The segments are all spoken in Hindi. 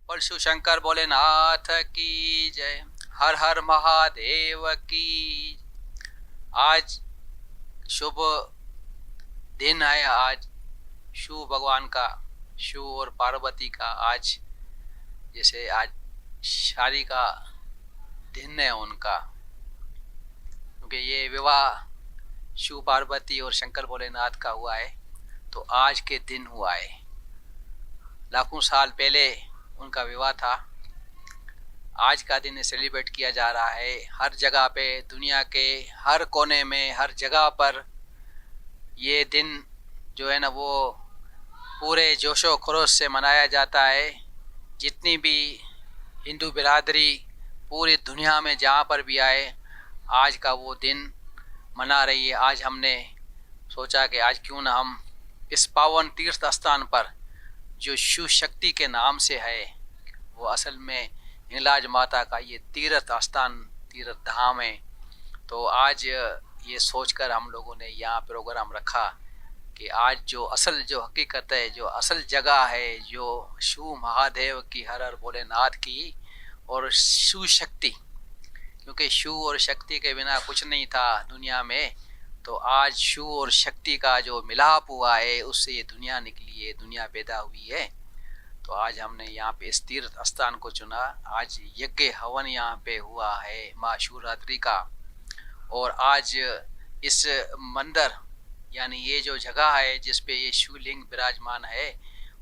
और शिव शंकर भोलेनाथ की जय। हर हर महादेव की। आज शुभ दिन है। आज शिव भगवान का, शिव और पार्वती का आज जैसे आज शादी का दिन है उनका, क्योंकि ये विवाह शिव पार्वती और शंकर भोलेनाथ का हुआ है। तो आज के दिन हुआ है। लाखों साल पहले उनका विवाह था। आज का दिन सेलिब्रेट किया जा रहा है हर जगह पे, दुनिया के हर कोने में, हर जगह पर ये दिन जो है ना वो पूरे जोशो खरोश से मनाया जाता है। जितनी भी हिंदू बिरादरी पूरी दुनिया में जहाँ पर भी आए, आज का वो दिन मना रही है। आज हमने सोचा कि आज क्यों ना हम इस पावन तीर्थ स्थान पर, जो शिव शक्ति के नाम से है, वो असल में हिंगलाज माता का ये तीर्थ स्थान, तीर्थ धाम है। तो आज ये सोचकर हम लोगों ने यहाँ प्रोग्राम रखा कि आज जो असल, जो हकीकत है, जो असल जगह है, जो शिव महादेव की, हर हर भोलेनाथ की और शिव शक्ति, क्योंकि शिव और शक्ति के बिना कुछ नहीं था दुनिया में। तो आज शिव और शक्ति का जो मिलाप हुआ है, उससे ये दुनिया निकली है, दुनिया पैदा हुई है। तो आज हमने यहाँ पे इस तीर्थ स्थान को चुना। आज यज्ञ हवन यहाँ पे हुआ है महाशिवरात्रि का। और आज इस मंदिर, यानी ये जो जगह है जिस पे ये शिवलिंग विराजमान है,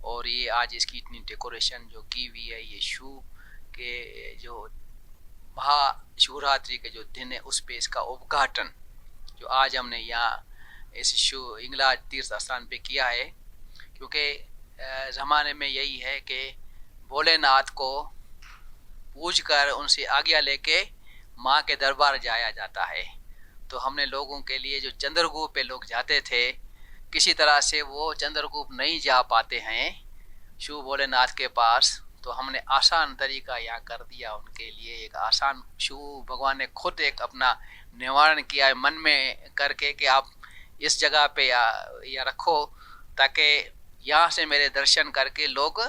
और ये आज इसकी इतनी डेकोरेशन जो की हुई है, ये शिव के जो महाशिवरात्रि के जो दिन है उस पे इसका उद्घाटन जो आज हमने यहाँ इस शिव हिंगलाज तीर्थ स्थान पे किया है। क्योंकि ज़माने में यही है कि भोलेनाथ को पूज कर उनसे आज्ञा लेके माँ के दरबार जाया जाता है। तो हमने लोगों के लिए, जो चंद्रगुप्त पे लोग जाते थे, किसी तरह से वो चंद्रगुप्त नहीं जा पाते हैं शिव भोलेनाथ के पास, तो हमने आसान तरीका यहाँ कर दिया उनके लिए। एक आसान, शिव भगवान ने खुद एक अपना निवारण किया है मन में करके कि आप इस जगह पे या रखो, ताकि यहाँ से मेरे दर्शन करके लोग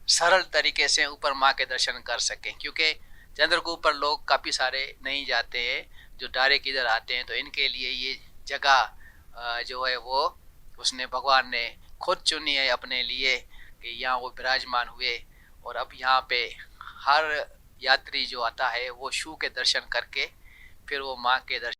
सरल तरीके से ऊपर माँ के दर्शन कर सकें। क्योंकि चंद्रगुप्त पर लोग काफ़ी सारे नहीं जाते हैं, जो डायरेक्ट इधर आते हैं। तो इनके लिए ये जगह जो है वो उसने, भगवान ने खुद चुनी है अपने लिए कि यहाँ वो विराजमान हुए। और अब यहाँ पे हर यात्री जो आता है वो शिव के दर्शन करके फिर वो माँ के दर्शन